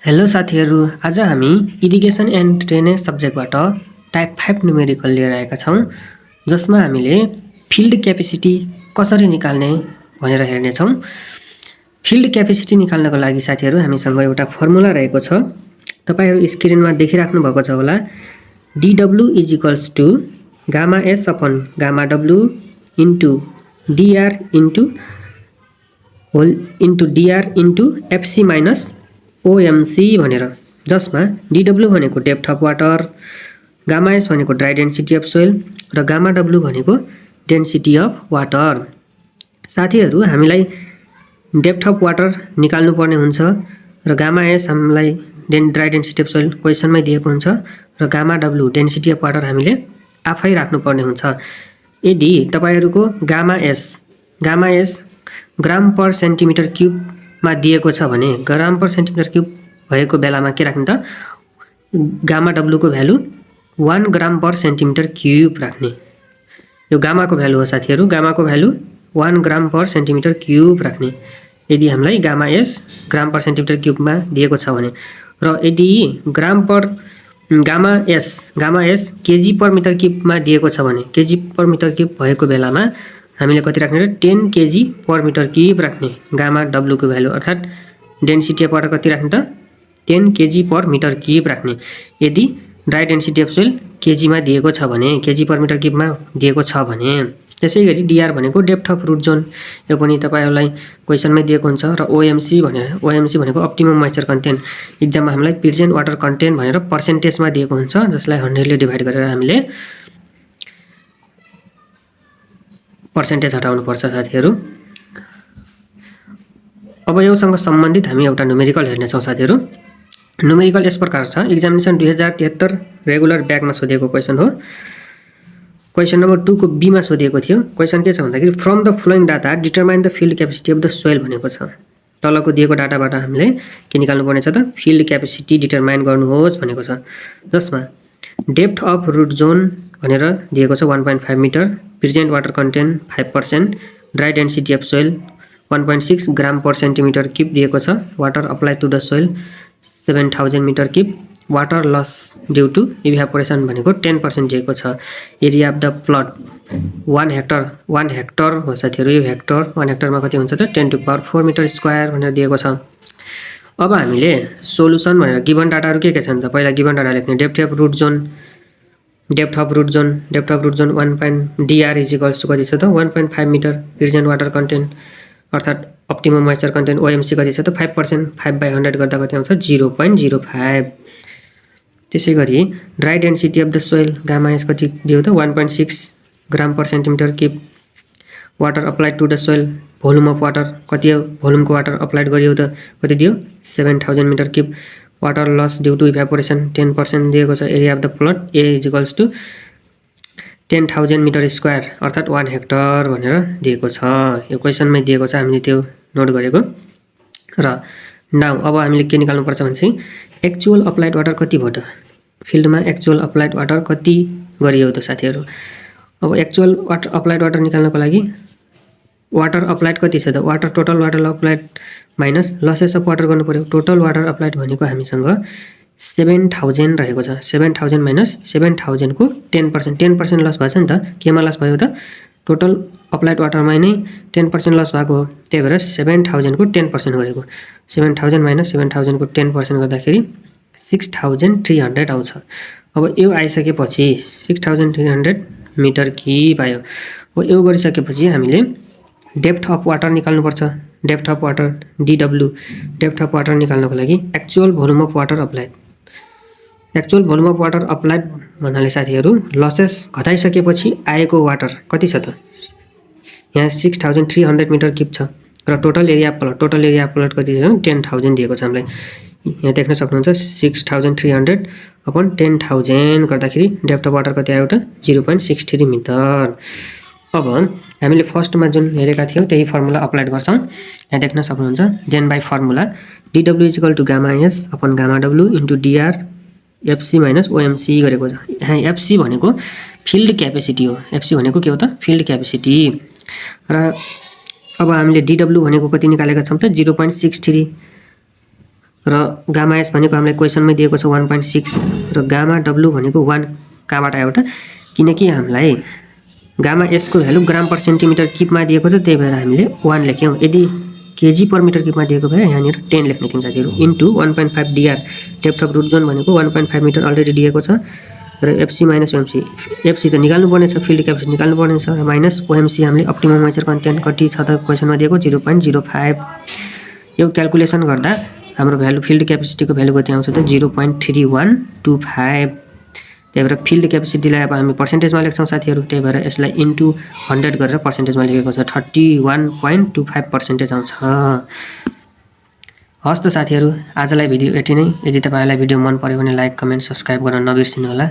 Hello साथीहरु, आज हामी इरिगेसन एन्ड ड्रेनेज सब्जेक्टबाट टाइप 5 न्युमेरिकल लिएर आएका छौं, जसमा हामीले फिल्ड क्यापेसिटी कसरी निकाल्ने भनेर हेर्ने छौं। फिल्ड क्यापेसिटी निकाल्नको लागि साथीहरु हामीसँग एउटा फर्मुला रहेको छ। तपाईहरु स्क्रिनमा देखिराख्नु भएको छ होला। dW = gamma S upon gamma W into dr into FC minus OMC भनेर, जसमा dW भनेको depth of water, gamma S भनेको ड्राई डेन्सिटी अफ सोइल र गामा W भनेको डेन्सिटी अफ वाटर। साथीहरु, हामीलाई डेप्थ अफ वाटर निकाल्नु पर्ने हुन्छ र गामा S हामीलाई ड्राई डेन्सिटी अफ सोइल क्वेशनमै दिएको हुन्छ र gamma W density of water हामीले आफै राख्नु पर्ने हुन्छ। यदि तपाईहरुको गामा S ग्राम पर सेन्टिमिटर क्यूब मा दिएको छ भने ग्राम पर सेन्टिमिटर क्यूब भएको बेलामा के राख्ने त गामा W को भ्यालु 1 ग्राम पर सेन्टिमिटर क्यूब राख्ने। यो गामा को भ्यालु हो साथीहरु, गामा को भ्यालु 1 ग्राम पर सेन्टिमिटर क्यूब राख्ने यदि हामीलाई गामा पर सेन्टिमिटर क्यूब मा दिएको छ भने। र यदि gamma S KG per metre cube मा दिएको छ भने केजी पर मिटर क्यूब भएको बेलामा हामीले कति राख्ने र 10 केजी पर मिटर क्यूब राख्ने गामा W को भ्यालु, अर्थात डेन्सिटी अफ वाटर कति राख्ने त 10 केजी पर मिटर क्यूब राख्ने। यदि dry density of soil KG मा दिएको छ भने, केजी पर मिटर क्यूब मा दिएको छ भने। त्यसैगरी डीआर भनेको डेप्थ अफ रुट जोन, यो पनि तपाईहरुलाई क्वेशनमै दिएको हुन्छ र ओएमसी भनेको अप्टिमम मोइस्चर कन्टेन्ट, एक्जाममा हामीलाई प्रेजेन्ट वाटर कन्टेन्ट भनेर पर्सेन्टेजमा दिएको हुन्छ, जसलाई 100 ले डिभाइड गरेर हामीले पर्सेन्टेज हटाउनु पर्छ साथीहरु। अब योसँग सम्बन्धित हामी एउटा न्युमेरिकल हेर्ने छौं साथीहरु। न्युमेरिकल यस प्रकार छ। एक्जामिनेसन 2073 रेगुलर ब्याकमा सोधिएको क्वेशन हो। क्वेशन नम्बर 2 को बी मा सोधिएको थियो। क्वेशन के छ भन्दाखेरि from the following data determine the field capacity of the soil भनेको छ। तलको दिएको डाटाबाट हामीले के निकाल्नु पर्ने छ त फिल्ड क्यापेसिटी डिटरमाइन गर्नुहोस् भनेको छ, जसमा डेप्थ अफ रुट जोन भनेर दिएको छ 1.5 metre, present water content 5%, dry density of soil 1.6 gram per centimetre cube दिएको छ, water apply to the soil 7000 metre cube, water loss due to evaporation भनेको 10% दिएको छ। Area of the plot 1 hectare हो साथीहरु। यो हेक्टर 1 हेक्टरमा कति हुन्छ त 10 टु पावर 4 मिटर स्क्वायर भनेर दिएको छ। अब हामीले सोलुसन भनेर गिवन डाटाहरु के छन् त पहिला गिवन डाटा लेख्ने। Depth of root zone 1. dr = कति छ त 1.5 मिटर, प्रेजेन्ट वाटर कन्टेन्ट अर्थात अप्टिमम मोइस्चर कन्टेन्ट ओएमसी कति छ त 5%, 5/100 गर्दा कति आउँछ 0.05। त्यसैगरी dry density of the soil gamma S कति दियो त 1.6 gram per centimetre cube, water applied to the soil volume of water कति हो, भोल्युमको वाटर अप्लाइड गरियो त कति दियो 7000 metre cube, water loss due to evaporation 10% दिएको छ। Area of the plot A = 10,000 metre square अर्थात 1 हेक्टर भनेर दिएको छ। यो क्वेशनमै दिएको छ, हामीले त्यो नोट गरेको। र नाउ अब हामीले के निकाल्नु पर्छ भने चाहिँ एक्चुअल अप्लाइड वाटर कति भयो त फिल्डमा एक्चुअल अप्लाइड वाटर कति गरियो त साथीहरु। अब एक्चुअल अप्लाइड वाटर निकाल्नको लागि वाटर अप्लाइड कति छ त total water applied minus losses of water गर्नु पर्यो। टोटल वाटर अप्लाइड भनेको हामीसँग 7000 रहेको छ। 7000 माइनस 7000 को 10% लस भएको छ नि त। केमा लस भयो त टोटल अप्लाइड वाटरमै नै 10% लस भएको हो, त्यही भएर 7000 को 10% गरेको। 7000 माइनस 7000 को 10% गर्दाखेरि 6300 आउँछ। अब यो आइसकेपछि 6300 मिटर क्यूब आयो। अब यो गरिसकेपछि हामीले डेप्थ अफ वाटर निकाल्नु पर्छ। Depth of water dW, depth of water निकाल्नको लागि actual volume of water applied. Actual volume of water applied भन्नाले साथीहरु लसेस घटाइसकेपछि आएको वाटर कति छ त यहाँ 6300 मिटर क्यूब छ र टोटल एरिया प्लट कति छ 10000 दिएको छ हामीलाई। यहाँ देख्न सक्नुहुन्छ 6300 अपन 10000 गर्दाखेरि डेप्थ अफ वाटर कति आयो त 0.63 मिटर। अब हामीले फर्स्टमा जुन हेरेका थियौं त्यही फर्मुला अप्लाई गर्छौं। यहाँ देख्न सक्नुहुन्छ then by formula dW = gamma S upon gamma W into dr FC minus OMC गरेको छ। यहाँ FC भनेको फिल्ड क्यापेसिटी हो। FC भनेको के हो त फिल्ड क्यापेसिटी। र अब हामीले dW भनेको कति निकालेका छौं त 0.63 र गामा एस भनेको हामीलाई क्वेसनमै दिएको छ 1.6 र गामा डब्लु भनेको 1 कहाँबाट आयो त किनकि हामीलाई गामा एस को भ्यालु ग्राम पर सेन्टिमिटर क्युबमा दिएको छ त्यही भएर हामीले 1 लेख्यौं। यदि केजी पर मिटर क्युबमा दिएको भए यहाँनिर 10 लेख्ने थियौं साथीहरु into 1.5 DR depth of root zone भनेको 1.5 मिटर अलरेडी दिएको छ र एफसी माइनस ओएमसी एफसी त निकाल्नु पर्ने छ फिल्ड क्यापेसिटी निकाल्नु पर्ने छ र माइनस ओएमसी हामीले अप्टिमम मोइस्चर कन्टेन्ट कति छ त क्वेसनमा दिएको 0.05 यो क्याल्कुलेसन गर्दा हाम्रो भ्यालु फिल्ड क्यापेसिटीको भ्यालु कति आउँछ त 0.3125 त्यही भएर फिल्ड क्यापेसिटीलाई अब हामी पर्सेन्टेजमा लेख्छौं साथीहरु त्यही भएर यसलाई इन्टु 100 गरेर पर्सेन्टेजमा लेखेको छ 31.25% आउँछ। हस् त साथीहरु आजलाई भिडियो यति नै। यदि तपाईलाई भिडियो मन पर्यो भने लाइक कमेन्ट सब्स्क्राइब गर्न नबिर्सिनु होला।